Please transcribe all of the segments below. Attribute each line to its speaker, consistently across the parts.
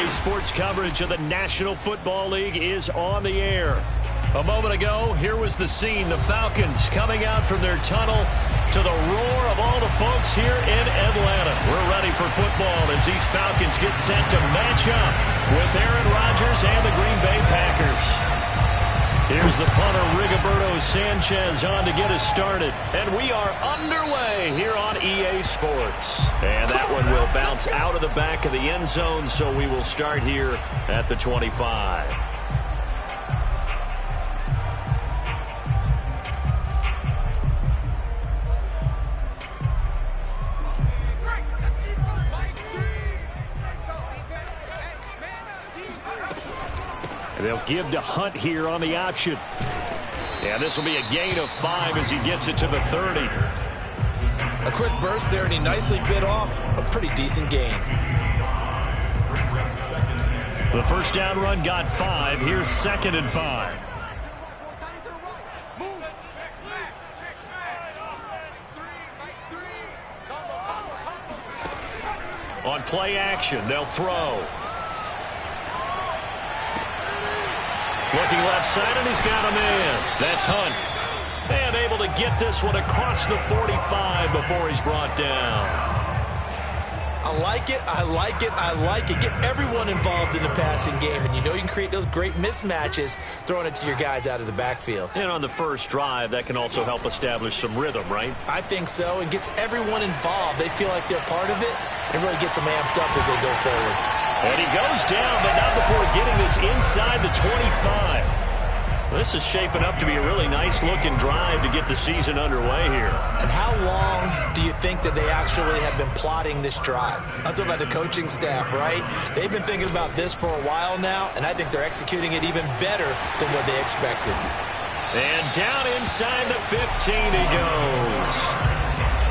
Speaker 1: Sports coverage of the National Football League is on the air. A moment ago, here was the scene. The Falcons coming out from their tunnel to the roar of all the folks here in Atlanta. We're ready for football as these Falcons get set to match up with Aaron Rodgers and the Green Bay Packers. Here's the punter, Rigoberto Sanchez, on to get us started. And we are underway here on EA Sports. And that one will bounce out of the back of the end zone, so we will start here at the 25. And they'll give to Hunt here on the option. And this will be a gain of 5 as he gets it to the 30.
Speaker 2: A quick burst there, and he nicely bit off a pretty decent gain.
Speaker 1: The first down run got 5. Here's 2nd and 5. On play action, they'll throw. Looking left side, and he's got a man. That's Hunt. And able to get this one across the 45 before he's brought down.
Speaker 2: I like it, I like it, I like it. Get everyone involved in the passing game, and you know you can create those great mismatches throwing it to your guys out of the backfield.
Speaker 1: And on the first drive, that can also help establish some rhythm, right?
Speaker 2: I think so, and gets everyone involved. They feel like they're part of it, and really gets them amped up as they go forward.
Speaker 1: And he goes down, but not before getting this inside the 25. This is shaping up to be a really nice-looking drive to get the season underway here.
Speaker 2: And how long do you think that they actually have been plotting this drive? I'm talking about the coaching staff, right? They've been thinking about this for a while now, and I think they're executing it even better than what they expected.
Speaker 1: And down inside the 15 he goes.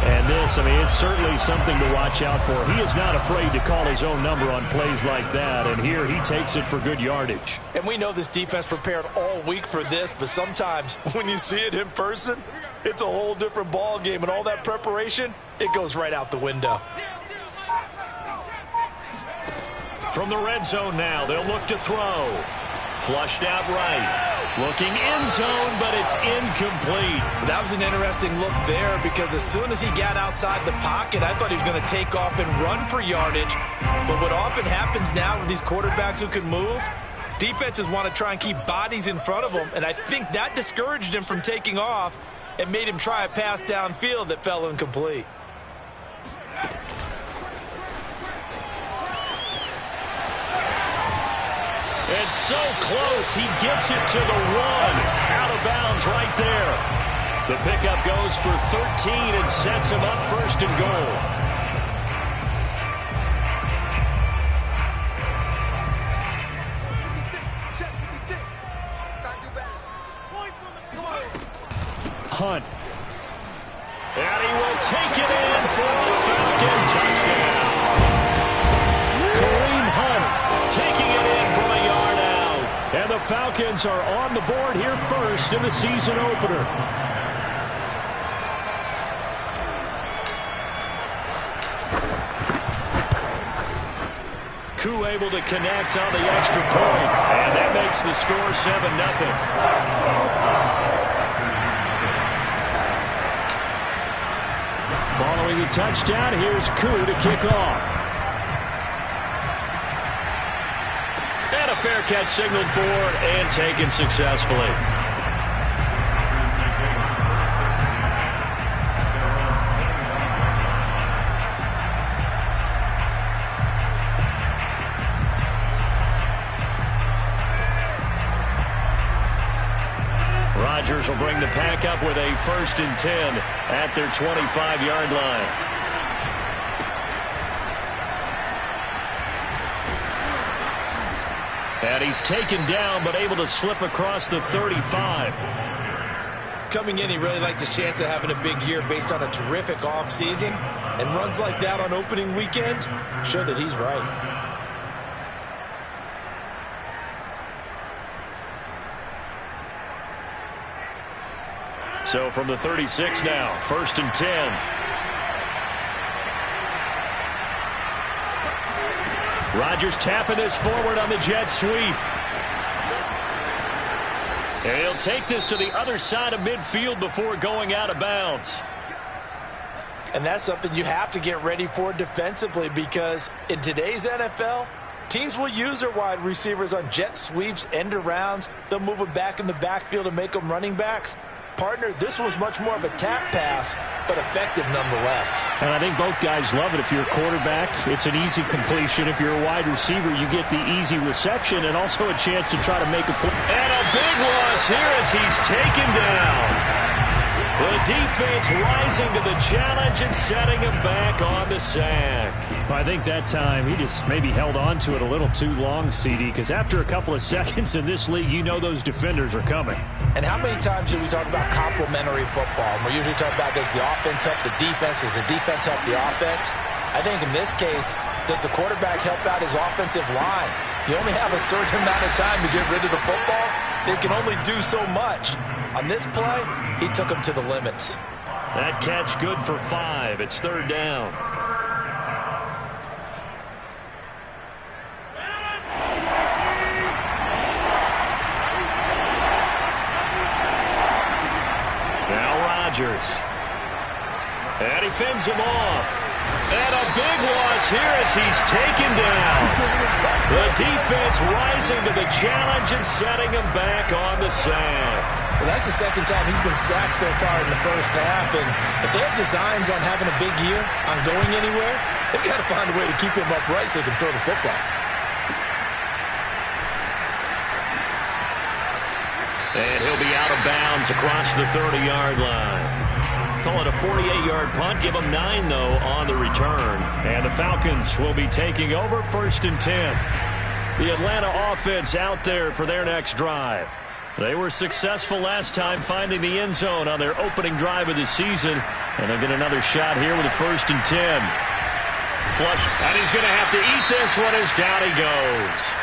Speaker 1: And this, I mean, it's certainly something to watch out for. He is not afraid to call his own number on plays like that, and here he takes it for good yardage.
Speaker 2: And we know this defense prepared all week for this, but sometimes when you see it in person, it's a whole different ball game, and all that preparation, it goes right out the window.
Speaker 1: From the red zone now, they'll look to throw. Flushed out right. Looking end zone, but it's incomplete.
Speaker 2: That was an interesting look there because as soon as he got outside the pocket, I thought he was going to take off and run for yardage. But what often happens now with these quarterbacks who can move, defenses want to try and keep bodies in front of them, and I think that discouraged him from taking off and made him try a pass downfield that fell incomplete.
Speaker 1: It's so close. He gets it to the 1. Out of bounds right there. The pickup goes for 13 and sets him up first and goal. Hunt. And he will take it in for a Falcon touchdown. Kareem Hunt taking it in from a yard out. And the Falcons are on the board here first in the season opener. Koo able to connect on the extra point. And that makes the score 7-0. Following the touchdown, here's Koo to kick off. And a fair catch signaled for and taken successfully. Rodgers will bring the pack up with a 1st and 10 at their 25-yard line. And he's taken down but able to slip across the 35.
Speaker 2: Coming in, he really liked his chance of having a big year based on a terrific offseason. And runs like that on opening weekend show that he's right.
Speaker 1: So from the 36 now, 1st and 10. Rodgers tapping this forward on the jet sweep. And he'll take this to the other side of midfield before going out of bounds.
Speaker 2: And that's something you have to get ready for defensively because in today's NFL, teams will use their wide receivers on jet sweeps, end arounds. They'll move them back in the backfield and make them running backs. Partner, this was much more of a tap pass, but effective nonetheless.
Speaker 1: And I think both guys love it. If you're a quarterback, it's an easy completion. If you're a wide receiver, you get the easy reception and also a chance to try to make a play. And a big loss here as he's taken down. The defense rising to the challenge and setting him back on the sack. Well, I think that time he just maybe held on to it a little too long, CD, because after a couple of seconds in this league, you know those defenders are coming.
Speaker 2: And how many times do we talk about complementary football? And we usually talk about does the offense help the defense, does the defense help the offense? I think in this case, does the quarterback help out his offensive line? You only have a certain amount of time to get rid of the football. They can only do so much. On this play, he took him to the limits.
Speaker 1: That catch good for 5. It's 3rd down. Now Rodgers. And he fends him off. And a big loss here as he's taken down. The defense rising to the challenge and setting him back on the sack.
Speaker 2: Well, that's the second time he's been sacked so far in the first half. And if they have designs on having a big year, on going anywhere, they've got to find a way to keep him upright so he can throw the football.
Speaker 1: And he'll be out of bounds across the 30-yard line. Call it a 48-yard punt. Give them 9, though, on the return. And the Falcons will be taking over 1st and 10. The Atlanta offense out there for their next drive. They were successful last time finding the end zone on their opening drive of the season. And they'll get another shot here with a 1st and 10. Flush, and he's going to have to eat this one as down he goes.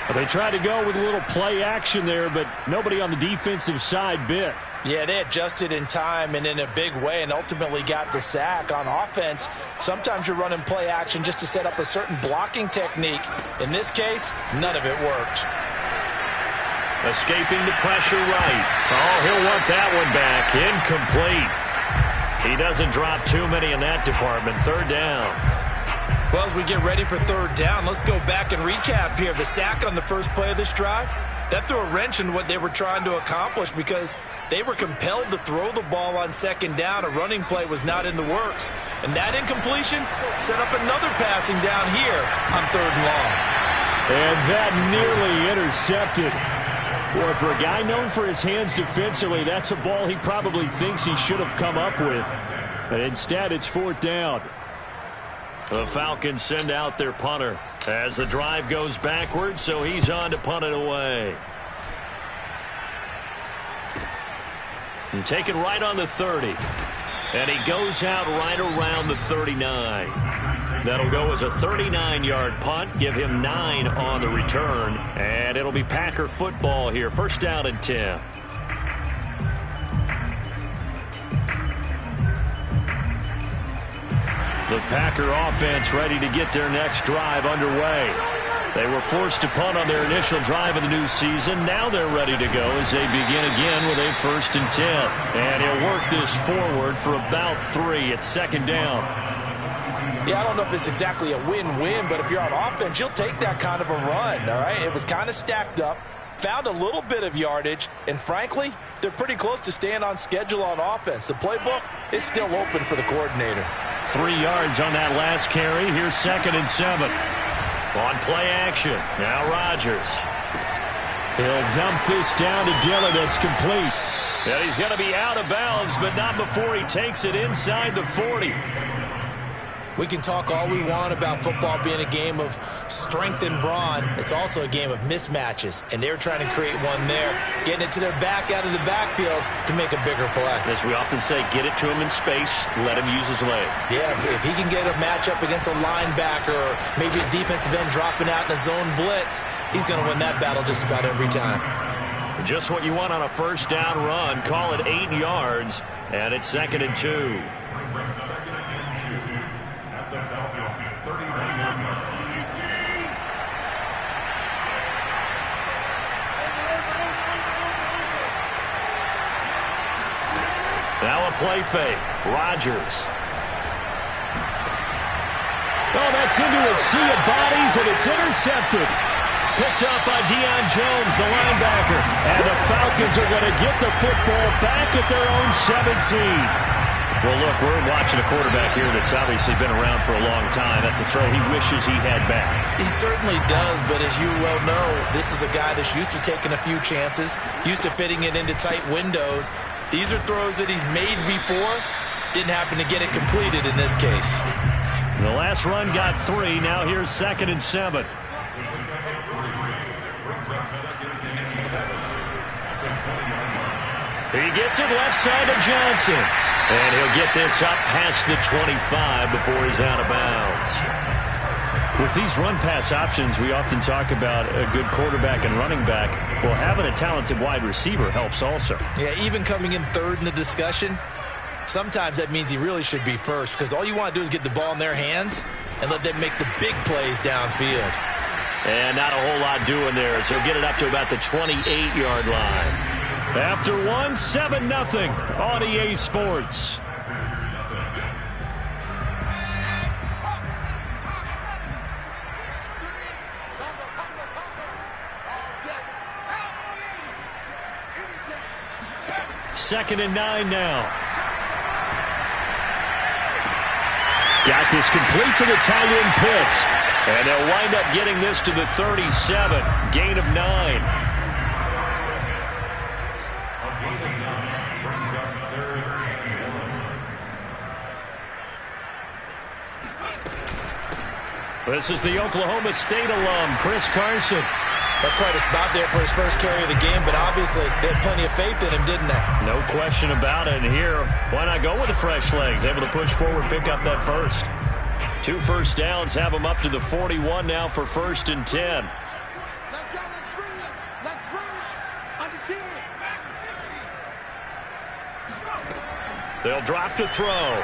Speaker 1: Well, they tried to go with a little play action there, but nobody on the defensive side bit.
Speaker 2: Yeah, they adjusted in time and in a big way and ultimately got the sack. On offense, sometimes you're running play action just to set up a certain blocking technique. In this case, none of it worked.
Speaker 1: Escaping the pressure right. Oh, he'll want that one back. Incomplete. He doesn't drop too many in that department. Third down.
Speaker 2: Well, as we get ready for third down, let's go back and recap here. The sack on the first play of this drive, that threw a wrench in what they were trying to accomplish because they were compelled to throw the ball on second down. A running play was not in the works. And that incompletion set up another passing down here on third and long.
Speaker 1: And that nearly intercepted. Boy, for a guy known for his hands defensively, that's a ball he probably thinks he should have come up with. But instead, it's fourth down. The Falcons send out their punter as the drive goes backwards, so he's on to punt it away. And taken right on the 30. And he goes out right around the 39. That'll go as a 39-yard punt, give him 9 on the return, and it'll be Packer football here. First down and 10. The Packer offense ready to get their next drive underway. They were forced to punt on their initial drive of the new season. Now they're ready to go as they begin again with a first and 10. And he'll work this forward for about 3 at second down.
Speaker 2: Yeah, I don't know if it's exactly a win-win, but if you're on offense, you'll take that kind of a run, all right? It was kind of stacked up, found a little bit of yardage, and frankly, they're pretty close to staying on schedule on offense. The playbook is still open for the coordinator.
Speaker 1: 3 yards on that last carry. Here's second and 7. On play action. Now Rodgers. He'll dump this down to Dillon. That's complete. And he's going to be out of bounds, but not before he takes it inside the 40.
Speaker 2: We can talk all we want about football being a game of strength and brawn. It's also a game of mismatches, and they're trying to create one there, getting it to their back out of the backfield to make a bigger play.
Speaker 1: As we often say, get it to him in space, let him use his leg.
Speaker 2: Yeah, if he can get a matchup against a linebacker or maybe a defensive end dropping out in a zone blitz, he's going to win that battle just about every time.
Speaker 1: Just what you want on a first down run. Call it 8 yards, and it's second and 2. Now a play fake. Rodgers. Oh, that's into a sea of bodies, and it's intercepted. Picked up by Deion Jones, the linebacker. And the Falcons are going to get the football back at their own 17. Well, look, we're watching a quarterback here that's obviously been around for a long time. That's a throw he wishes he had back.
Speaker 2: He certainly does, but as you well know, this is a guy that's used to taking a few chances, used to fitting it into tight windows. These are throws that he's made before. Didn't happen to get it completed in this case.
Speaker 1: The last run got 3. Now here's second and 7. He gets it left side to Johnson. And he'll get this up past the 25 before he's out of bounds. With these run-pass options, we often talk about a good quarterback and running back. Well, having a talented wide receiver helps also.
Speaker 2: Yeah, even coming in third in the discussion, sometimes that means he really should be first because all you want to do is get the ball in their hands and let them make the big plays downfield.
Speaker 1: And not a whole lot doing there, so he'll get it up to about the 28-yard line. After 7-0 on EA Sports. Second and 9 now. Got this complete to the tight end Pitts. And they'll wind up getting this to the 37. Gain of 9. This is the Oklahoma State alum, Chris Carson.
Speaker 2: That's quite a spot there for his first carry of the game, but obviously they had plenty of faith in him, didn't they?
Speaker 1: No question about it. And here, why not go with the fresh legs? Able to push forward, pick up that first. 2 first downs, have them up to the 41 now for first and 10.
Speaker 3: Let's go, let's bring it. Under 10.
Speaker 1: They'll drop to throw.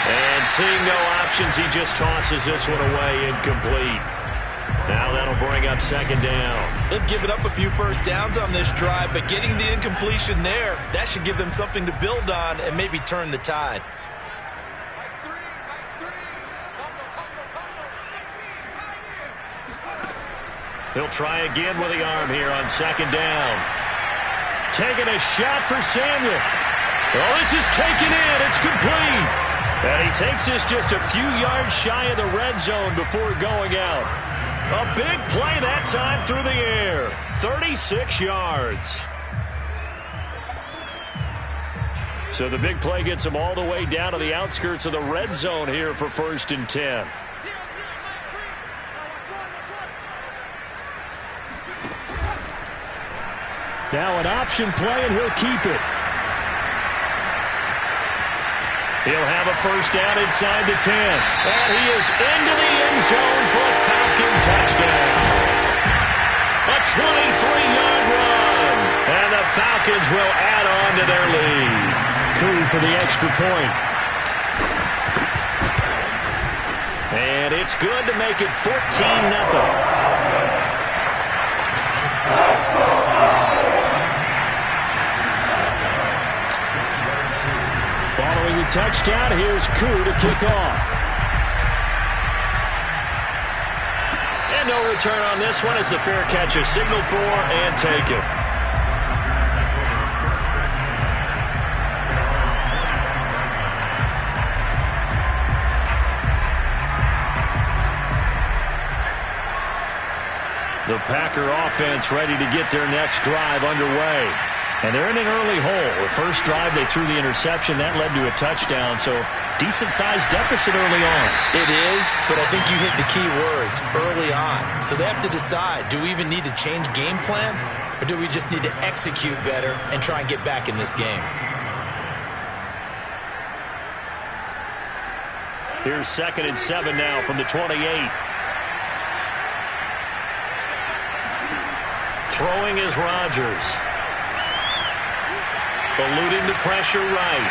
Speaker 1: And seeing no options, he just tosses this one away, incomplete. Now that'll bring up second down.
Speaker 2: They've given up a few first downs on this drive, but getting the incompletion there, that should give them something to build on and maybe turn the tide.
Speaker 1: He'll try again with the arm here on second down. Taking a shot for Samuel. Oh, this is taken in. It's complete. And he takes this just a few yards shy of the red zone before going out. A big play that time through the air. 36 yards. So the big play gets him all the way down to the outskirts of the red zone here for 1st and 10. Now an option play, and he'll keep it. He'll have a first down inside the 10. And he is into the end zone for a Falcon touchdown. A 23-yard run. And the Falcons will add on to their lead. Coup for the extra point. And it's good to make it 14-0. Following the touchdown, here's Koo to kick off. And no return on this one as the fair catch is signaled for and taken. The Packer offense ready to get their next drive underway. And they're in an early hole. The first drive, they threw the interception. That led to a touchdown, so decent-sized deficit early on.
Speaker 2: It is, but I think you hit the key words, early on. So they have to decide, do we even need to change game plan, or do we just need to execute better and try and get back in this game?
Speaker 1: Here's 2nd and 7 now from the 28. Throwing is Rodgers. Eluding the pressure right.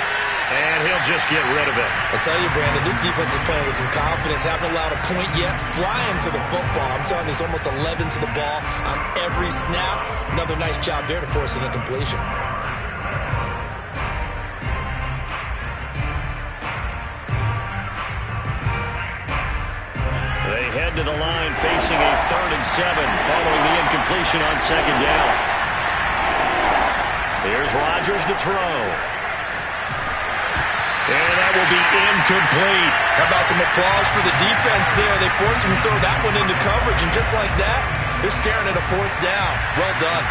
Speaker 1: And he'll just get rid of it.
Speaker 2: I tell you, Brandon, this defense is playing with some confidence. Haven't allowed a point yet. Flying to the football. I'm telling you, it's almost 11 to the ball on every snap. Another nice job there to force an incompletion.
Speaker 1: They head to the line facing a 3rd and 7 following the incompletion on second down. Here's Rodgers to throw. And that will be incomplete.
Speaker 2: How about some applause for the defense there? They forced him to throw that one into coverage, and just like that, they're staring at a 4th down. Well done.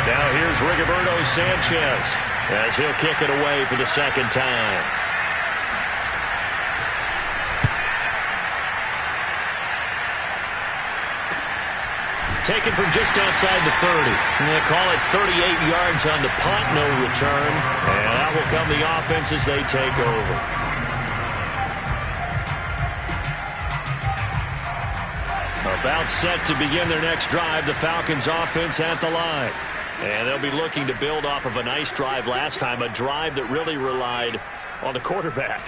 Speaker 1: Now here's Rigoberto Sanchez as he'll kick it away for the 2nd time. Taken from just outside the 30. And they call it 38 yards on the punt, no return. And that will come the offense as they take over. About set to begin their next drive, the Falcons offense at the line. And they'll be looking to build off of a nice drive last time, a drive that really relied on the quarterback.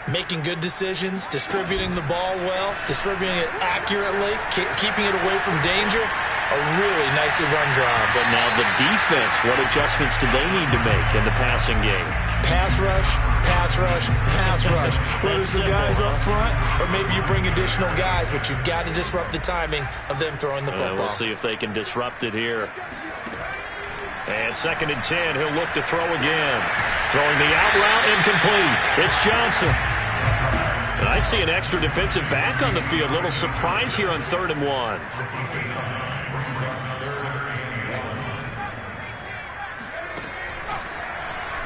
Speaker 2: Making good decisions, distributing the ball well, distributing it accurately, keeping it away from danger. A really nicely run drive.
Speaker 1: But now the defense, what adjustments do they need to make in the passing game?
Speaker 2: Pass rush, pass rush, pass rush. Whether it's the guys up front or maybe you bring additional guys, but you've got to disrupt the timing of them throwing the football.
Speaker 1: We'll see if they can disrupt it here. And 2nd and 10, he'll look to throw again. Throwing the out route, incomplete. It's Johnson. And I see an extra defensive back on the field. Little surprise here on 3rd and 1.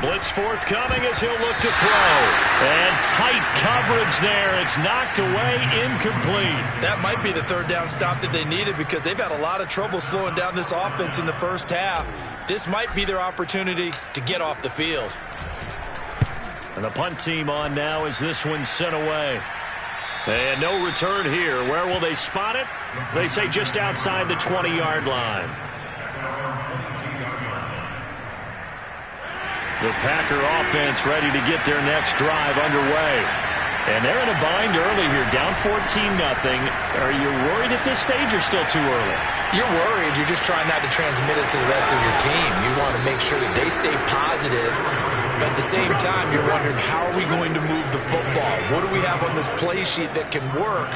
Speaker 1: Blitz forthcoming as he'll look to throw. And tight coverage there. It's knocked away, incomplete.
Speaker 2: That might be the 3rd down stop that they needed because they've had a lot of trouble slowing down this offense in the first half. This might be their opportunity to get off the field.
Speaker 1: And the punt team on now as this one's sent away. And no return here. Where will they spot it? They say just outside the 20-yard line. The Packer offense ready to get their next drive underway. And they're in a bind early here, down 14-0. Are you worried at this stage or still too early?
Speaker 2: You're worried. You're just trying not to transmit it to the rest of your team. You want to make sure that they stay positive. But at the same time, you're wondering, how are we going to move the football? What do we have on this play sheet that can work?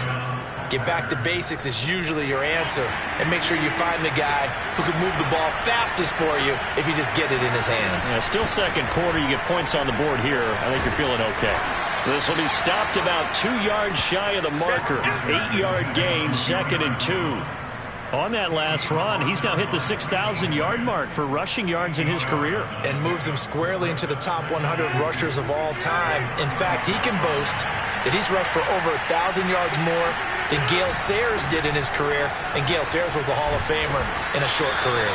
Speaker 2: Get back to basics is usually your answer. And make sure you find the guy who can move the ball fastest for you if you just get it in his hands.
Speaker 1: Yeah, still second quarter. You get points on the board here. I think you're feeling okay. This will be stopped about 2 yards shy of the marker. 8-yard gain, 2nd and 2. On that last run, he's now hit the 6,000-yard mark for rushing yards in his career.
Speaker 2: And moves him squarely into the top 100 rushers of all time. In fact, he can boast that he's rushed for over 1,000 yards more than Gale Sayers did in his career. And Gale Sayers was a Hall of Famer in a short career.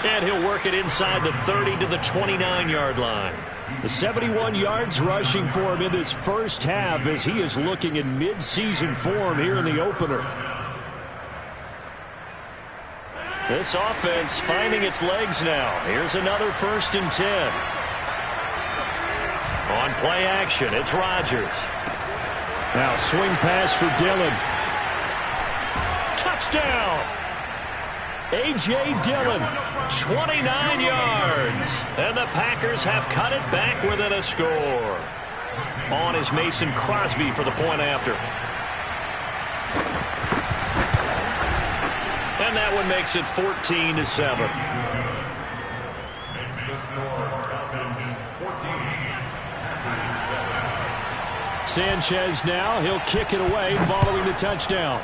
Speaker 1: And he'll work it inside the 30 to the 29-yard line. The 71 yards rushing for him in this first half as he is looking in mid-season form here in the opener. This offense finding its legs now. Here's another 1st and 10. On play action, it's Rodgers. Now swing pass for Dillon. Touchdown! A.J. Dillon, 29 yards. And the Packers have cut it back within a score. On is Mason Crosby for the point after. And that one makes it 14-7. Sanchez now, he'll kick it away following the touchdown.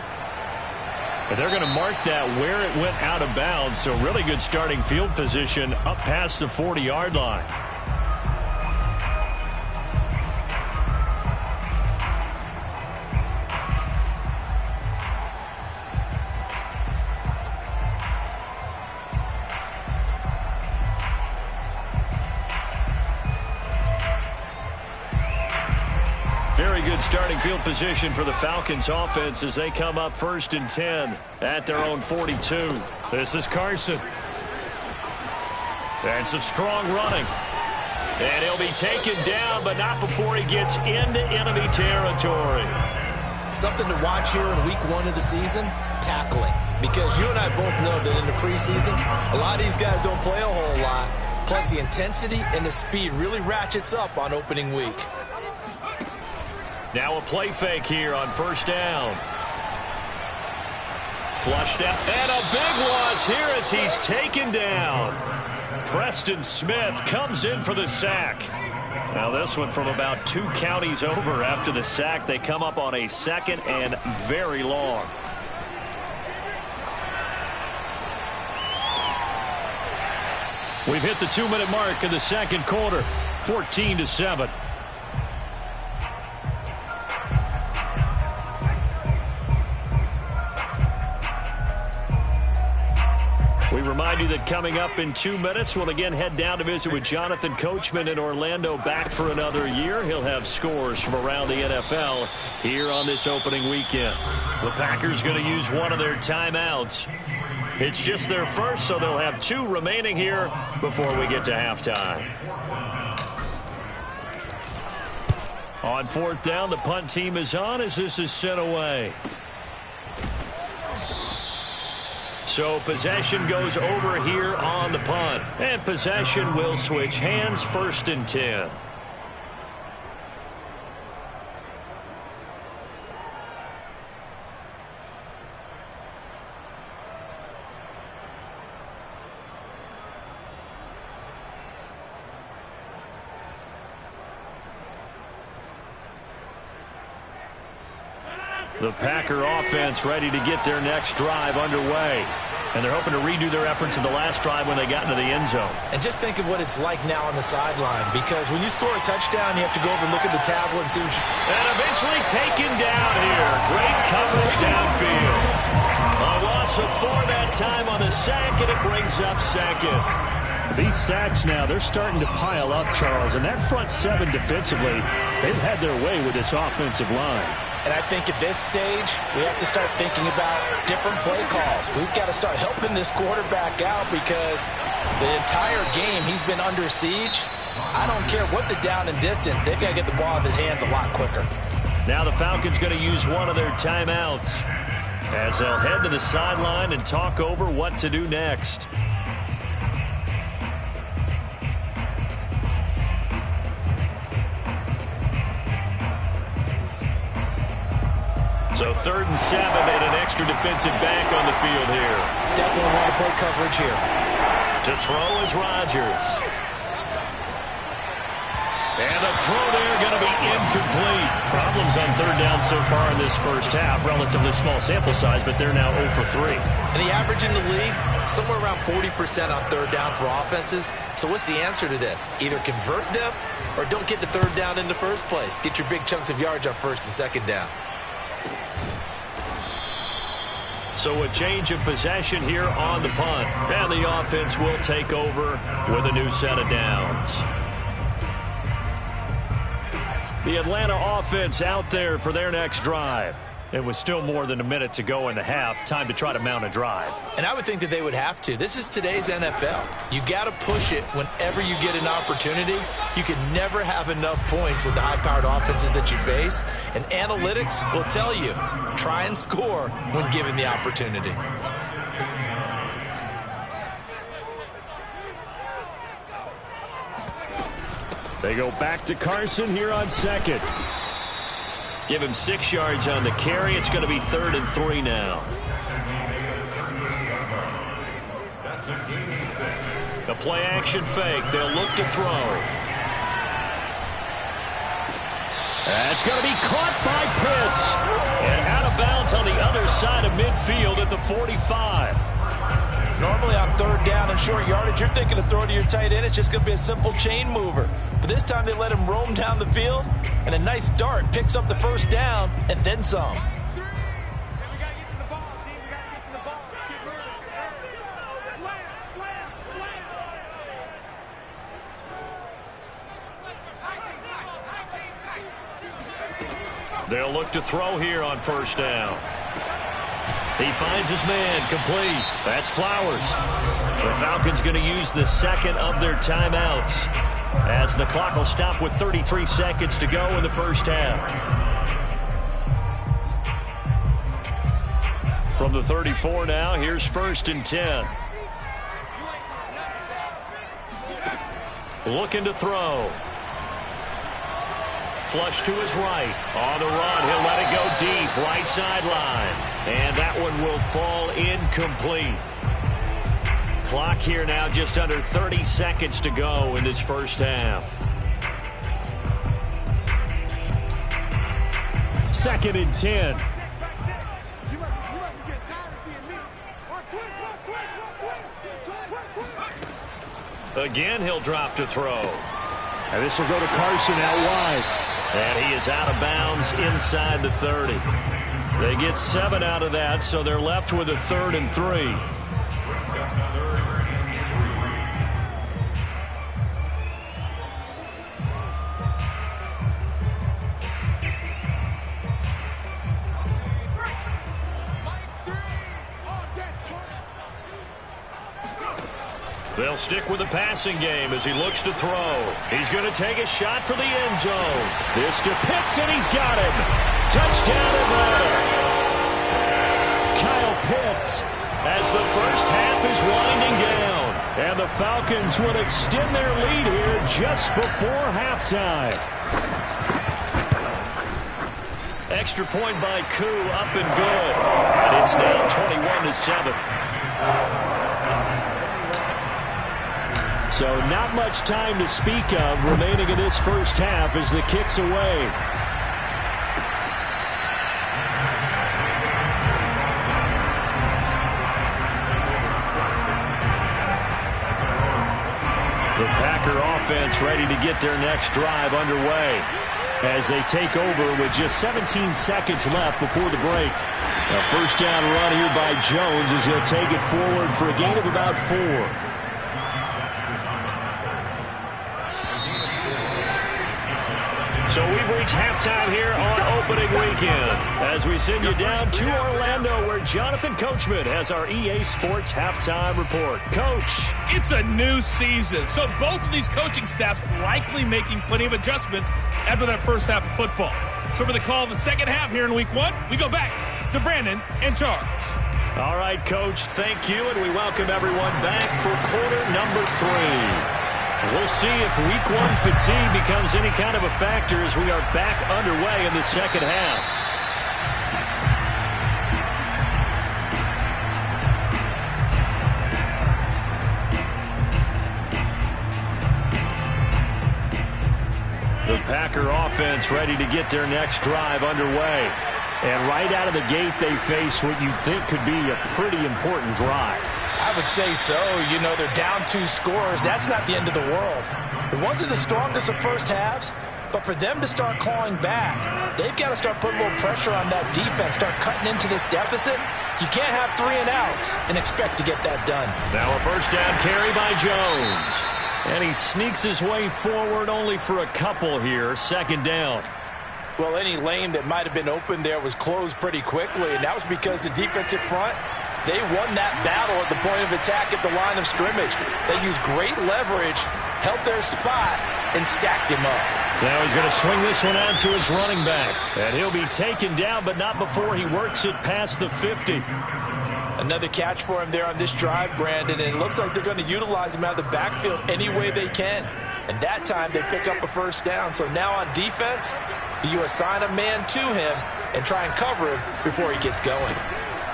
Speaker 1: And they're going to mark that where it went out of bounds, so really good starting field position up past the 40-yard line. Very good starting field position for the Falcons offense as they come up 1st and 10 at their own 42. This is Carson. And some strong running. And he'll be taken down, but not before he gets into enemy territory.
Speaker 2: Something to watch here in week 1 of the season, tackling. Because you and I both know that in the preseason, a lot of these guys don't play a whole lot. Plus the intensity and the speed really ratchets up on opening week.
Speaker 1: Now a play fake here on 1st down. Flushed out. And a big loss here as he's taken down. Preston Smith comes in for the sack. Now this one from about 2 counties over after the sack. They come up on a 2nd and very long. We've hit the 2-minute mark in the 2nd quarter. 14-7. We remind you that coming up in 2 minutes, we'll again head down to visit with Jonathan Coachman in Orlando, back for another year. He'll have scores from around the NFL here on this opening weekend. The Packers going to use one of their timeouts. It's just their first, so they'll have 2 remaining here before we get to halftime. On 4th down, the punt team is on as this is sent away. So possession goes over here on the punt. And possession will switch hands, 1st and 10. The Packer offense ready to get their next drive underway. And they're hoping to redo their efforts in the last drive when they got into the end zone.
Speaker 2: And just think of what it's like now on the sideline, because when you score a touchdown, you have to go over and look at the tablet and see what you...
Speaker 1: And eventually taken down here. Great coverage downfield. A loss of 4 that time on the sack, and it brings up 2nd. These sacks now, they're starting to pile up, Charles. And that front 7 defensively, they've had their way with this offensive line.
Speaker 2: And I think at this stage, we have to start thinking about different play calls. We've got to start helping this quarterback out because the entire game he's been under siege. I don't care what the down and distance. They've got to get the ball in his hands a lot quicker.
Speaker 1: Now the Falcons going to use one of their timeouts as they'll head to the sideline and talk over what to do next. So 3rd and 7 and an extra defensive back on the field here.
Speaker 2: Definitely want to play coverage here.
Speaker 1: To throw is Rodgers. And the throw there going to be incomplete. Problems on 3rd down so far in this first half. Relatively small sample size, but they're now 0 for 3.
Speaker 2: And the average in the league, somewhere around 40% on 3rd down for offenses. So what's the answer to this? Either convert them or don't get the 3rd down in the first place. Get your big chunks of yards on 1st and 2nd down.
Speaker 1: So a change of possession here on the punt. And the offense will take over with a new set of downs. The Atlanta offense out there for their next drive. It was still more than a minute to go in the half. Time to try to mount a drive.
Speaker 2: And I would think that they would have to. This is today's NFL. You got to push it whenever you get an opportunity. You can never have enough points with the high-powered offenses that you face. And analytics will tell you, try and score when given the opportunity.
Speaker 1: They go back to Carson here on 2nd. Give him 6 yards on the carry. It's going to be 3rd and 3 now. The play action fake. They'll look to throw. That's going to be caught by Pitts. And out of bounds on the other side of midfield at the 45.
Speaker 2: Normally on 3rd down and short yardage, you're thinking to throw to your tight end. It's just going to be a simple chain mover. But this time they let him roam down the field, and a nice dart picks up the 1st down and then some.
Speaker 1: They'll look to throw here on 1st down. He finds his man, complete. That's Flowers. The Falcons going to use the 2nd of their timeouts as the clock will stop with 33 seconds to go in the first half. From the 34 now, here's 1st and 10. Looking to throw. Flush to his right. On the run, he'll let it go deep, right sideline. And that one will fall incomplete. Clock here now just under 30 seconds to go in this first half. 2nd and 10. Again, he'll drop to throw. And this will go to Carson out wide. And he is out of bounds inside the 30. They get 7 out of that, so they're left with a 3rd and 3. They'll stick with the passing game as he looks to throw. He's going to take a shot for the end zone. This to Pitts, and he's got him. Touchdown Atlanta. Kyle Pitts as the first half is winding down. And the Falcons will extend their lead here just before halftime. Extra point by Koo, up and good. And it's now 21-7. So not much time to speak of remaining in this first half as the kick's away. The Packer offense ready to get their next drive underway as they take over with just 17 seconds left before the break. A first down run here by Jones as he'll take it forward for a gain of about 4. So we've reached halftime here on opening weekend as we send you down to Orlando where Jonathan Coachman has our EA Sports halftime report. Coach.
Speaker 4: It's a new season, so both of these coaching staffs likely making plenty of adjustments after that first half of football. So for the call of the second half here in week 1, we go back to Brandon and Charles.
Speaker 1: All right, Coach, thank you, and we welcome everyone back for quarter number 3. We'll see if week 1 fatigue becomes any kind of a factor as we are back underway in the second half. The Packer offense ready to get their next drive underway. And right out of the gate, they face what you think could be a pretty important drive.
Speaker 2: I would say so. You know, they're down 2 scores. That's not the end of the world. It wasn't the strongest of first halves, but for them to start clawing back, they've got to start putting a little pressure on that defense, start cutting into this deficit. You can't have 3 and outs and expect to get that done.
Speaker 1: Now a first down carry by Jones. And he sneaks his way forward only for a couple here. Second down.
Speaker 2: Well, any lane that might have been open there was closed pretty quickly, and that was because the defensive front, they won that battle at the point of attack at the line of scrimmage. They used great leverage, held their spot, and stacked him up.
Speaker 1: Now he's going to swing this one out to his running back. And he'll be taken down, but not before he works it past the 50.
Speaker 2: Another catch for him there on this drive, Brandon, and it looks like they're going to utilize him out of the backfield any way they can. And that time they pick up a first down. So now on defense, do you assign a man to him and try and cover him before he gets going?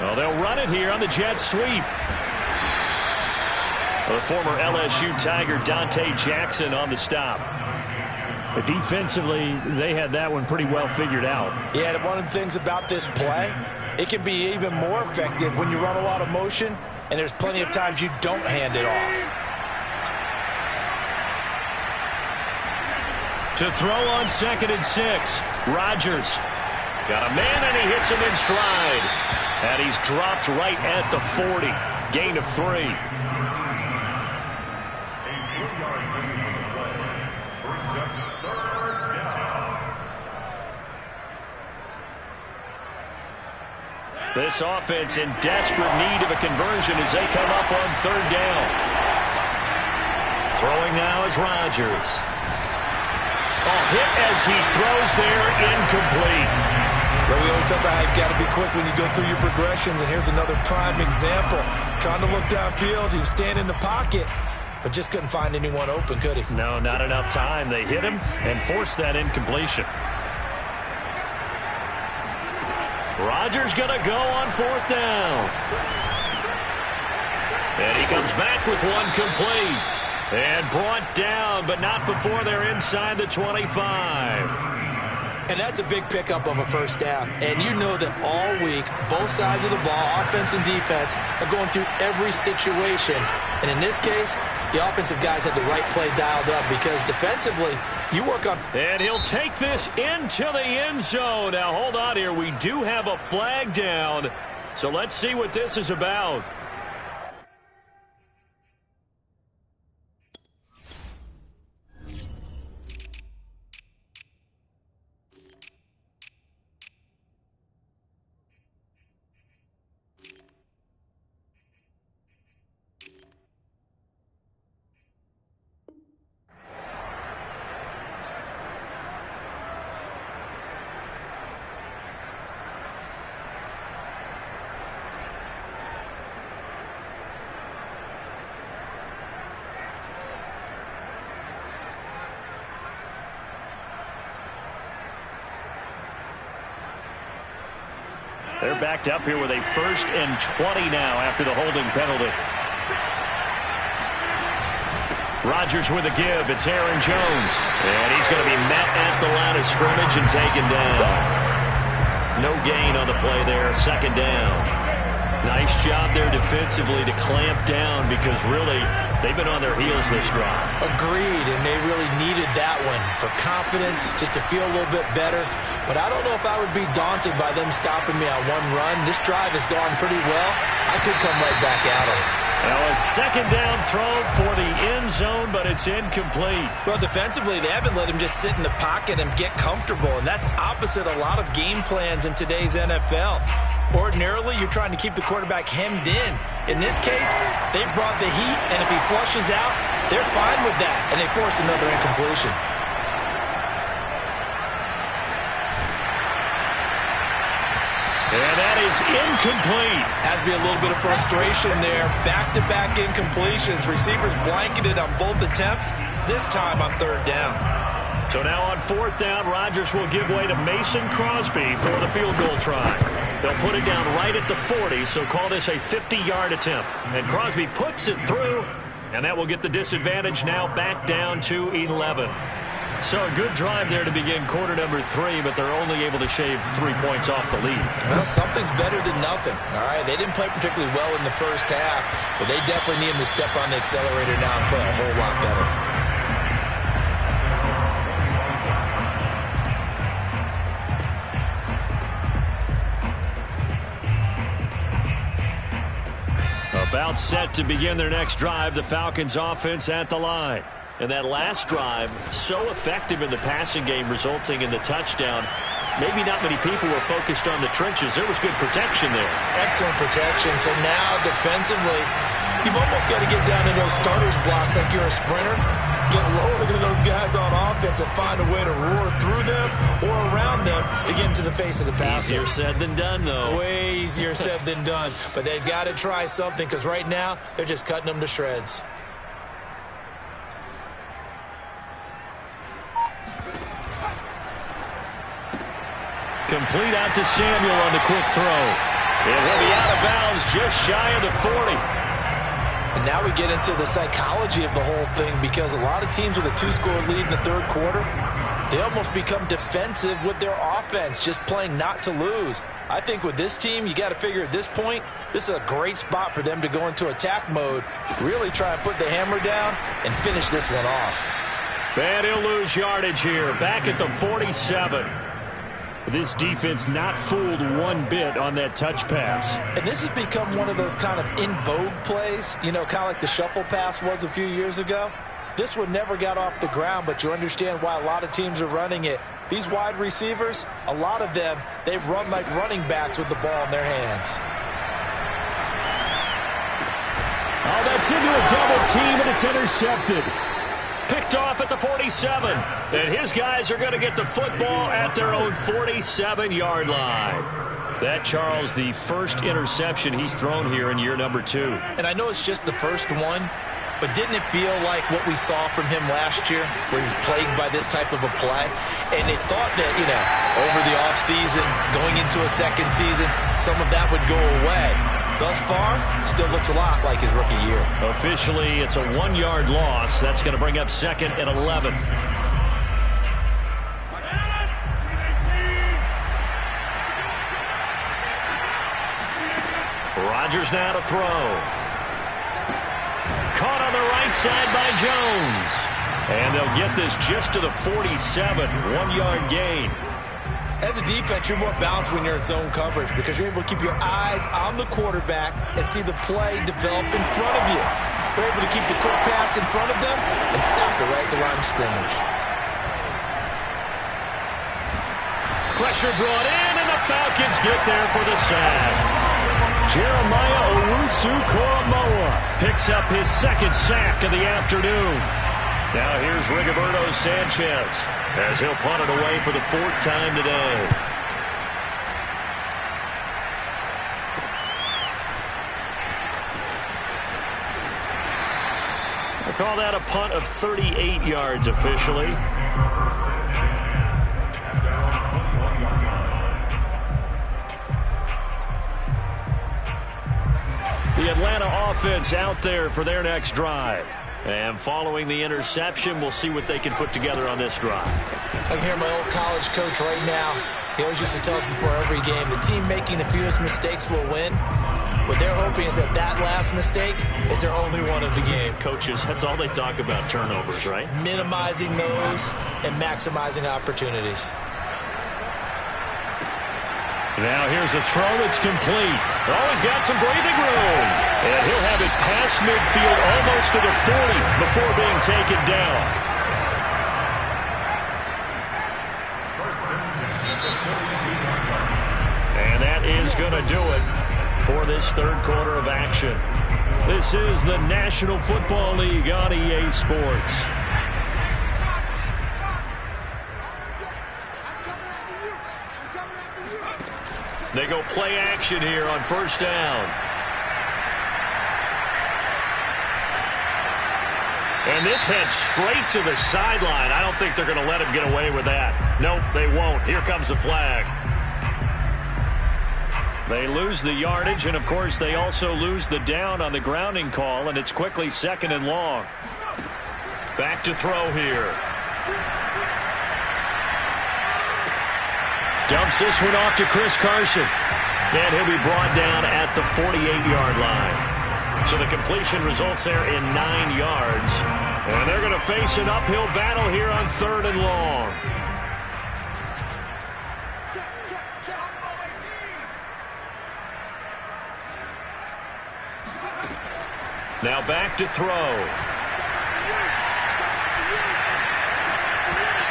Speaker 1: Well, they'll run it here on the jet sweep. The former LSU Tiger Dante Jackson on the stop. But defensively, they had that one pretty well figured out.
Speaker 2: Yeah, and one of the things about this play, it can be even more effective when you run a lot of motion, and there's plenty of times you don't hand it off.
Speaker 1: To throw on 2nd and 6, Rodgers. Got a man, and he hits him in stride. And he's dropped right at the 40. Gain of 3. This offense in desperate need of a conversion as they come up on 3rd down. Throwing now is Rodgers. Hit as he throws there, incomplete.
Speaker 2: But we always talk about how you've got to be quick when you go through your progressions, and here's another prime example. Trying to look downfield, he was standing in the pocket, but just couldn't find anyone open, could he?
Speaker 1: No, not enough time. They hit him and forced that incompletion. Rodgers going to go on 4th down. And he comes back with one complete. And brought down, but not before they're inside the 25.
Speaker 2: And that's a big pickup of a first down. And you know that all week, both sides of the ball, offense and defense, are going through every situation. And in this case, the offensive guys had the right play dialed up because defensively, you work on.
Speaker 1: And he'll take this into the end zone. Now, hold on here. We do have a flag down. So let's see what this is about. They're backed up here with a 1st and 20 now after the holding penalty. Rodgers with a give. It's Aaron Jones. And he's going to be met at the line of scrimmage and taken down. No gain on the play there. 2nd down. Nice job there defensively to clamp down because really they've been on their heels this drive.
Speaker 2: Agreed, and they really needed that one for confidence, just to feel a little bit better. But I don't know if I would be daunted by them stopping me on one run. This drive has gone pretty well. I could come right back at them.
Speaker 1: Now a 2nd down throw for the end zone, but it's incomplete.
Speaker 2: Well, defensively, they haven't let him just sit in the pocket and get comfortable, and that's opposite a lot of game plans in today's NFL. Ordinarily, you're trying to keep the quarterback hemmed in. In this case, they brought the heat, and if he flushes out, they're fine with that, and they force another incompletion.
Speaker 1: is incomplete.
Speaker 2: Has to be a little bit of frustration there. Back-to-back incompletions. Receivers blanketed on both attempts, this time on third down.
Speaker 1: So now on fourth down, Rodgers will give way to Mason Crosby for the field goal try. They'll put it down right at the 40, so call this a 50-yard attempt. And Crosby puts it through, and that will get the disadvantage now back down to 11. So a good drive there to begin quarter number 3, but they're only able to shave 3 points off the lead.
Speaker 2: Well, something's better than nothing. All right, they didn't play particularly well in the first half, but they definitely need them to step on the accelerator now and play a whole lot better.
Speaker 1: About set to begin their next drive, the Falcons offense at the line. And that last drive, so effective in the passing game, resulting in the touchdown. Maybe not many people were focused on the trenches. There was good protection there.
Speaker 2: Excellent protection. So now defensively, you've almost got to get down to those starters blocks like you're a sprinter. Get lower than those guys on offense and find a way to roar through them or around them to get into the face of the passer.
Speaker 1: Easier said than done, though.
Speaker 2: Way easier said than done. But they've got to try something because right now they're just cutting them to shreds.
Speaker 1: Complete out to Samuel on the quick throw. It will be out of bounds just shy of the 40.
Speaker 2: And now we get into the psychology of the whole thing because a lot of teams with a 2-score lead in the third quarter, they almost become defensive with their offense, just playing not to lose. I think with this team, you got to figure at this point, this is a great spot for them to go into attack mode, really try and put the hammer down and finish this one off.
Speaker 1: And he'll lose yardage here, back at the 47. This defense not fooled one bit on that touch pass.
Speaker 2: And this has become one of those kind of in vogue plays, you know, kind of like the shuffle pass was a few years ago. This one never got off the ground, but you understand why a lot of teams are running it. These wide receivers, a lot of them, they've run like running backs with the ball in their hands.
Speaker 1: Oh, that's into a double team, and it's intercepted. Picked off at the 47. And his guys are going to get the football at their own 47-yard line. That, Charles, the first interception he's thrown here in year number 2.
Speaker 2: And I know it's just the first one, but didn't it feel like what we saw from him last year, where he was plagued by this type of a play? And they thought that, you know, over the offseason, going into a second season, some of that would go away. Thus far, still looks a lot like his rookie year.
Speaker 1: Officially, it's a 1-yard loss. That's going to bring up 2nd and 11. Rodgers now to throw. Caught on the right side by Jones. And they'll get this just to the 47. 1-yard gain.
Speaker 2: As a defense, you're more balanced when you're in zone coverage because you're able to keep your eyes on the quarterback and see the play develop in front of you. You're able to keep the quick pass in front of them and stop it right at the line of scrimmage.
Speaker 1: Pressure brought in, and the Falcons get there for the sack. Jeremiah Owusu-Koramoah picks up his 2nd sack of the afternoon. Now here's Rigoberto Sanchez as he'll punt it away for the 4th time today. I call that a punt of 38 yards officially. The Atlanta offense out there for their next drive. And following the interception, we'll see what they can put together on this drive.
Speaker 2: I can hear my old college coach right now. He always used to tell us before every game, the team making the fewest mistakes will win. What they're hoping is that last mistake is their only one of the game.
Speaker 1: Coaches, that's all they talk about, turnovers, right?
Speaker 2: Minimizing those and maximizing opportunities.
Speaker 1: Now here's a throw that's complete. Oh, he's got some breathing room. And he'll have it past midfield almost to the 40 before being taken down. And that is going to do it for this third quarter of action. This is the National Football League on EA Sports. They go play action here on first down. And this heads straight to the sideline. I don't think they're going to let him get away with that. Nope, they won't. Here comes the flag. They lose the yardage, and, of course, they also lose the down on the grounding call, and it's quickly 2nd and long. Back to throw here. Dumps this one off to Chris Carson. And he'll be brought down at the 48-yard line. So the completion results there in 9 yards. And they're going to face an uphill battle here on 3rd and long. Now back to throw.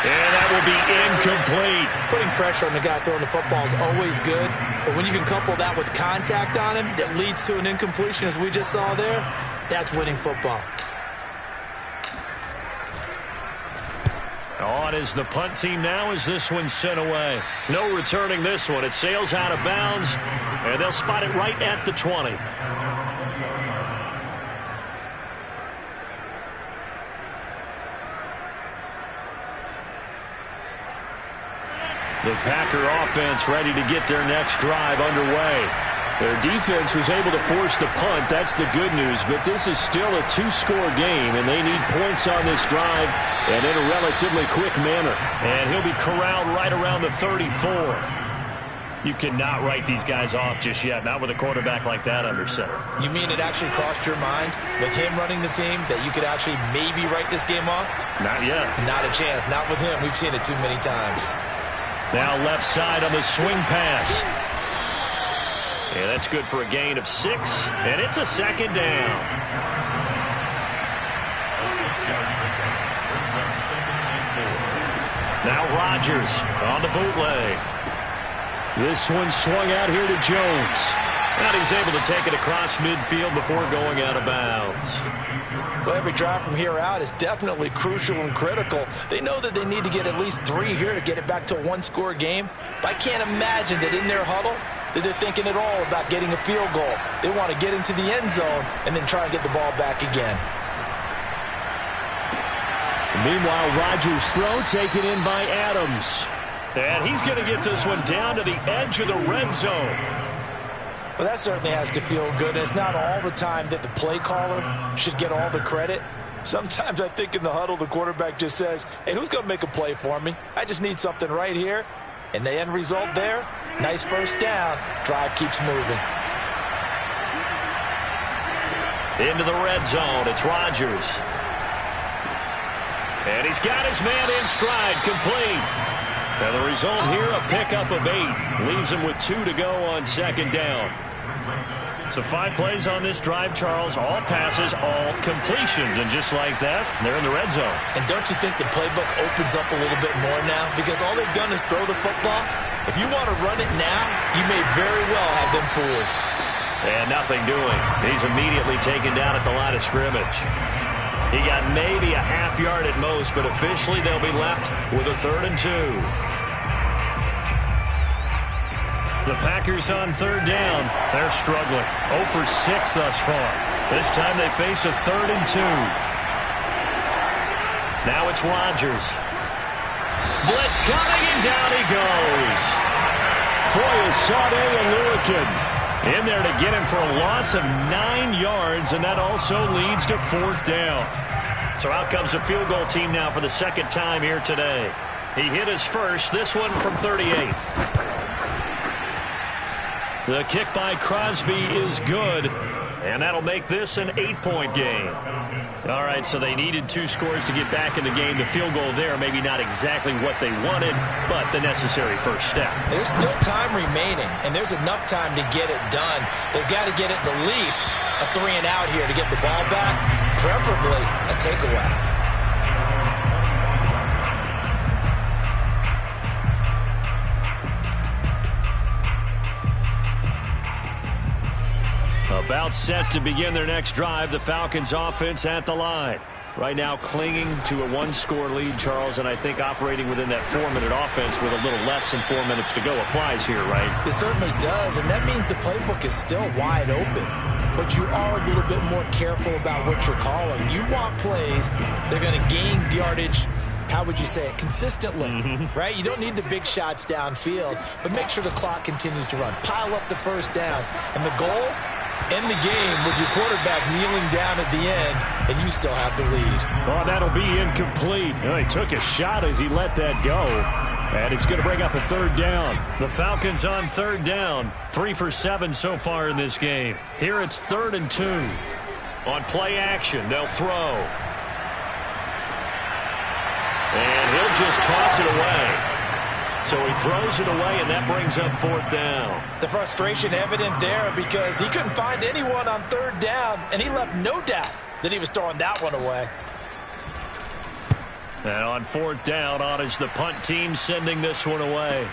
Speaker 1: And that will be incomplete.
Speaker 2: Putting pressure on the guy throwing the football is always good. But when you can couple that with contact on him that leads to an incompletion, as we just saw there, that's winning football.
Speaker 1: On is the punt team now as this one's sent away. No returning this one. It sails out of bounds, and they'll spot it right at the 20. The Packer offense ready to get their next drive underway. Their defense was able to force the punt. That's the good news. But this is still a 2-score game, and they need points on this drive and in a relatively quick manner. And he'll be corralled right around the 34. You cannot write these guys off just yet, not with a quarterback like that under center. You mean it actually crossed your mind with him running the team that you could actually maybe write this game off? Not yet. Not a chance. Not with him. We've seen it too many times. Now left side on the swing pass. And that's good for a gain of 6. And it's a 2nd down. Now Rodgers on the bootleg. This one swung out here to Jones. And he's able to take it across midfield before going out of bounds. Well, every drive from here out is definitely crucial and critical. They know that they need to get at least 3 here to get it back to a 1-score game. But I can't imagine that in their huddle that they're thinking at all about getting a field goal. They want to get into the end zone and then try and get the ball back again. Meanwhile, Rodgers' throw taken in by Adams. And he's going to get this one down to the edge of the red zone. Well, that certainly has to feel good. And it's not all the time that the play caller should get all the credit. Sometimes I think in the huddle, the quarterback just says, hey, who's going to make a play for me? I just need something right here. And the end result there, nice first down. Drive keeps moving. Into the red zone, it's Rodgers. And he's got his man in stride, complete. Now the result here, a pickup of 8. Leaves him with 2 to go on 2nd down. So 5 plays on this drive, Charles. All passes, all completions. And just like that, they're in the red zone. And don't you think the playbook opens up a little bit more now? Because all they've done is throw the football. If you want to run it now, you may very well have them fooled. And nothing doing. He's immediately taken down at the line of scrimmage. He got maybe a half yard at most, but officially they'll be left with a 3rd and 2. The Packers on 3rd down. They're struggling. 0 for 6 thus far. This time they face a 3rd and 2. Now it's Rodgers. Blitz coming, and down he goes. Foye, Sade, and Lurikin in there to get him for a loss of 9 yards, and that also leads to 4th down. So out comes the field goal team now for the 2nd time here today. He hit his first, this one from 38. The kick by Crosby is good, and that'll make this an 8-point game. All right, so they needed 2 scores to get back in the game. The field goal there, maybe not exactly what they wanted, but the necessary first step. There's still time remaining, and there's enough time to get it done. They've got to get at the least a 3 and out here to get the ball back, preferably a takeaway. About set to begin their next drive, the Falcons offense at the line. Right now clinging to a one-score lead, Charles, and I think operating within that 4-minute offense with a little less than 4 minutes to go applies here, right?
Speaker 2: It certainly does, and that means the playbook is still wide open. But you are a little bit more careful about what you're calling. You want plays that are going to gain yardage, how would you say it, consistently, right? You don't need the big shots downfield, but make sure the clock continues to run. Pile up the first downs. And the goal, end the game with your quarterback kneeling down at the end, and you still have the lead.
Speaker 1: Oh, that'll be incomplete. He took a shot as he let that go. And it's going to bring up a third down. The Falcons on third down. 3 for 7 so far in this game. Here it's 3rd and 2. On play action, they'll throw. And he'll just toss it away. So he throws it away, and that brings up 4th down.
Speaker 2: The frustration evident there because he couldn't find anyone on 3rd down, and he left no doubt that he was throwing that one away.
Speaker 1: And on 4th down, on is the punt team sending this one away.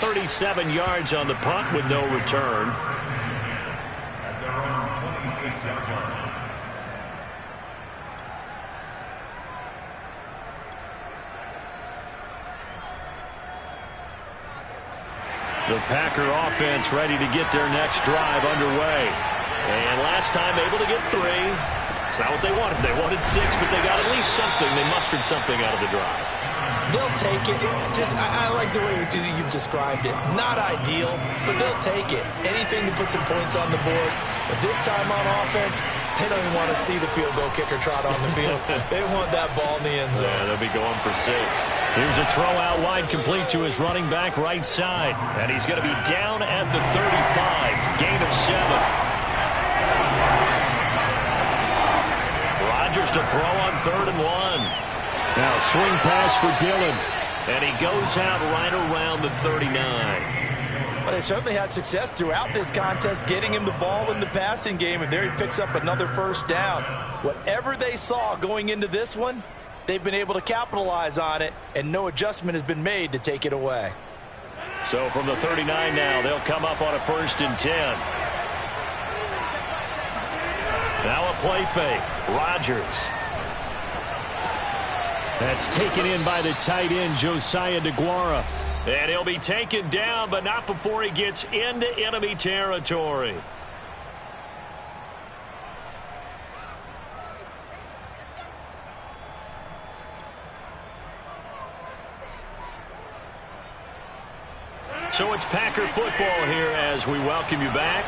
Speaker 1: 37 yards on the punt with no return.
Speaker 5: At their own 26-yard line.
Speaker 1: The Packer offense ready to get their next drive underway. And last time able to get 3. It's not what they wanted. They wanted 6, but they got at least something. They mustered something out of the drive.
Speaker 2: They'll take it. I like the way you've described it. Not ideal, but they'll take it. Anything to put some points on the board. But this time on offense, they don't even want to see the field goal kicker trot on the field. They want that ball in the end zone.
Speaker 1: Yeah, they'll be going for 6. Here's a throw out wide, complete to his running back right side. And he's going to be down at the 35. Gain of 7. Rodgers to throw on 3rd and 1. Now swing pass for Dillon. And he goes out right around the 39.
Speaker 2: But they certainly had success throughout this contest, getting him the ball in the passing game, and there he picks up another 1st down. Whatever they saw going into this one, they've been able to capitalize on it, and no adjustment has been made to take it away.
Speaker 1: So from the 39 now, they'll come up on a 1st and 10. Now a play fake. Rodgers. That's taken in by the tight end, Josiah DeGuara. And he'll be taken down, but not before he gets into enemy territory. So it's Packer football here as we welcome you back.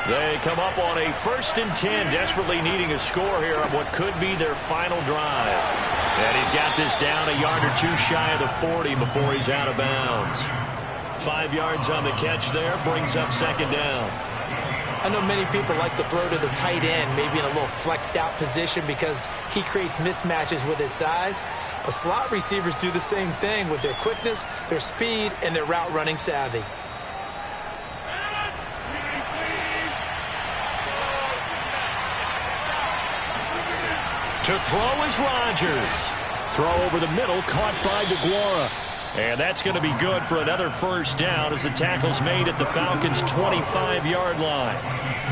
Speaker 1: They come up on a 1st and 10, desperately needing a score here on what could be their final drive. And he's got this down a yard or 2 shy of the 40 before he's out of bounds. 5 yards on the catch there, brings up 2nd down.
Speaker 2: I know many people like to throw to the tight end, maybe in a little flexed out position because he creates mismatches with his size. But slot receivers do the same thing with their quickness, their speed, and their route running savvy.
Speaker 1: To throw is Rodgers. Throw over the middle, caught by DeGuara. And that's going to be good for another 1st down as the tackle's made at the Falcons' 25-yard line.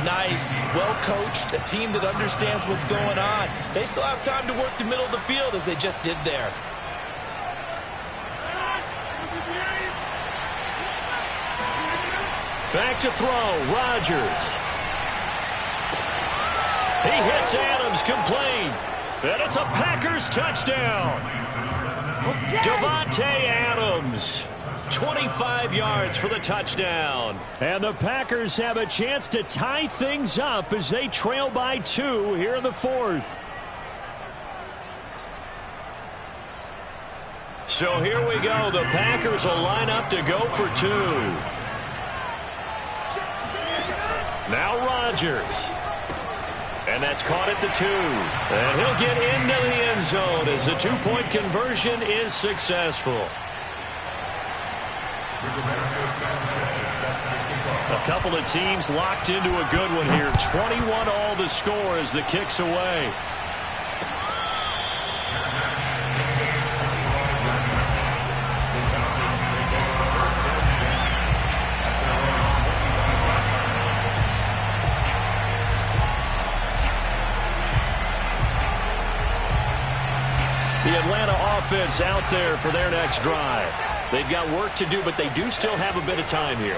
Speaker 2: Nice, well-coached, a team that understands what's going on. They still have time to work the middle of the field as they just did there.
Speaker 1: Back to throw, Rodgers. He hits Adams, complete. And it's a Packers touchdown. Davante Adams, 25 yards for the touchdown. And the Packers have a chance to tie things up as they trail by 2 here in the 4th. So here we go. The Packers will line up to go for 2. Now Rodgers. And that's caught at the 2. And he'll get into the end zone as the 2-point conversion is successful. A couple of teams locked into a good one here. 21 all the score as the kick's away. offense out there for their next drive. They've got work to do, but they do still have a bit of time here.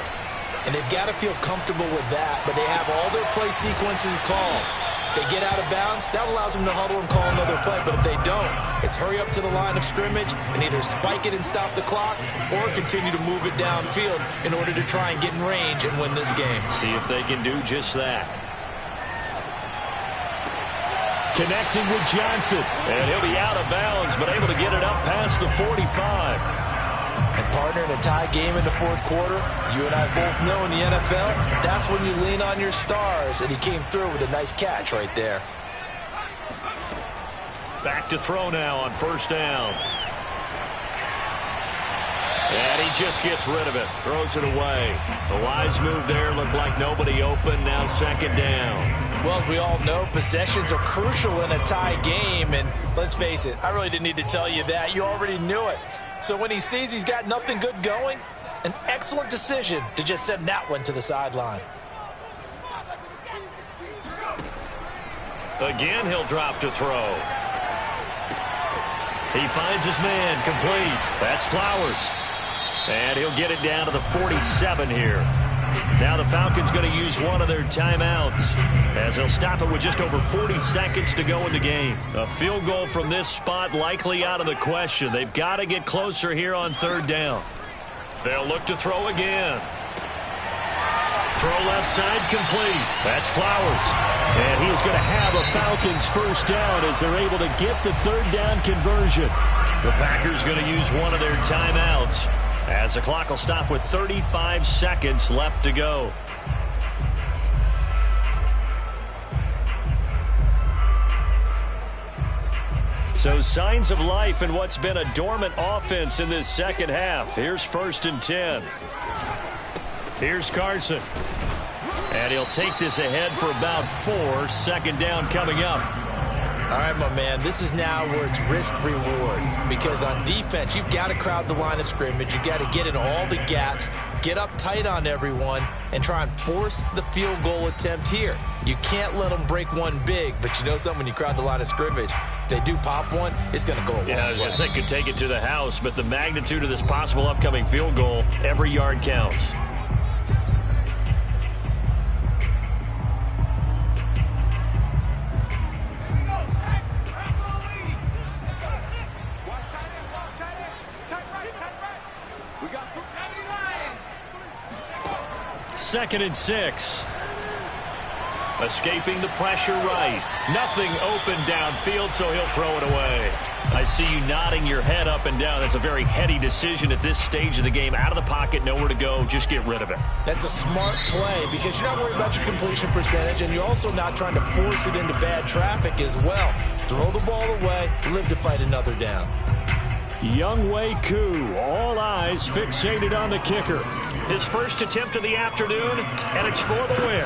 Speaker 2: And they've got to feel comfortable with that, but they have all their play sequences called. If they get out of bounds, that allows them to huddle and call another play. But if they don't, it's hurry up to the line of scrimmage and either spike it and stop the clock or continue to move it downfield in order to try and get in range and win this game.
Speaker 1: See if they can do just that. Connecting with Johnson. And he'll be out of bounds, but able to get it up past the 45.
Speaker 2: And partner, in a tie game in the fourth quarter, you and I both know in the NFL, that's when you lean on your stars, and he came through with a nice catch right there.
Speaker 1: Back to throw now on first down. And he just gets rid of it, throws it away. The wise move there, looked like nobody open, now second down.
Speaker 2: Well, as we all know, possessions are crucial in a tie game, and let's face it, I really didn't need to tell you that. You already knew it. So when he sees he's got nothing good going, an excellent decision to just send that one to the sideline.
Speaker 1: Again, he'll drop to throw. He finds his man, complete. That's Flowers. And he'll get it down to the 47 here. Now the Falcons going to use one of their timeouts as they'll stop it with just over 40 seconds to go in the game. A field goal from this spot likely out of the question. They've got to get closer here on third down. They'll look to throw again. Throw left side complete. That's Flowers. And he is going to have a Falcons first down as they're able to get the third down conversion. The Packers going to use one of their timeouts as the clock will stop with 35 seconds left to go. So signs of life in what's been a dormant offense in this second half. Here's 1st and 10. Here's Carson. And he'll take this ahead for about 4. Second down coming up.
Speaker 2: All right, my man, this is now where it's risk-reward, because on defense, you've got to crowd the line of scrimmage. You've got to get in all the gaps, get up tight on everyone, and try and force the field goal attempt here. You can't let them break one big, but you know something, when you crowd the line of scrimmage, if they do pop one, it's going to go a long way.
Speaker 1: Yeah, I was going to say, could take it to the house, but the magnitude of this possible upcoming field goal, every yard counts. Second and 6. Escaping the pressure right. Nothing open downfield, so he'll throw it away. I see you nodding your head up and down. That's a very heady decision at this stage of the game. Out of the pocket, nowhere to go. Just get rid of it.
Speaker 2: That's a smart play because you're not worried about your completion percentage, and you're also not trying to force it into bad traffic as well. Throw the ball away, live to fight another down.
Speaker 1: Younghoe Koo, all eyes fixated on the kicker. His first attempt of the afternoon, and it's for the win.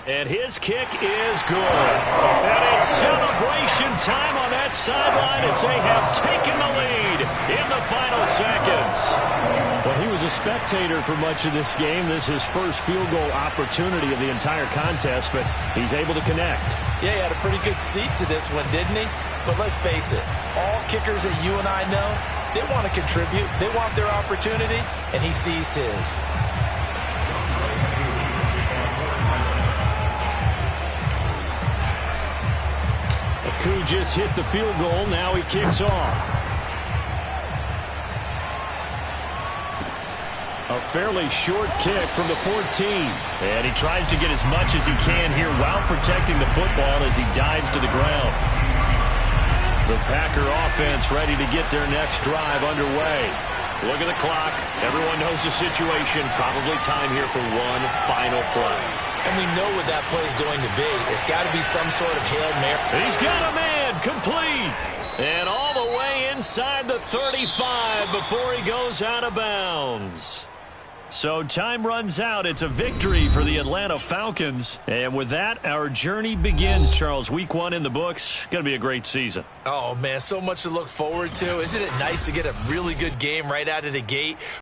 Speaker 1: And his kick is good. And it's celebration time on that sideline as they have taken the lead in the final seconds. Well, he was a spectator for much of this game. This is his first field goal opportunity of the entire contest, but he's able to connect.
Speaker 2: Yeah, he had a pretty good seat to this one, didn't he? But let's face it, all kickers that you and I know, they want to contribute. They want their opportunity, and he seized his.
Speaker 1: Koo just hit the field goal. Now he kicks off. A fairly short kick from the 14. And he tries to get as much as he can here while protecting the football as he dives to the ground. The Packer offense ready to get their next drive underway. Look at the clock. Everyone knows the situation. Probably time here for one final play.
Speaker 2: And we know what that play is going to be. It's got to be some sort of Hail Mary.
Speaker 1: He's got a man complete. And all the way inside the 35 before he goes out of bounds. So time runs out. It's a victory for the Atlanta Falcons. And with that, our journey begins, Charles. Week 1 in the books. Going to be a great season.
Speaker 2: Oh, man, so much to look forward to. Isn't it nice to get a really good game right out of the gate?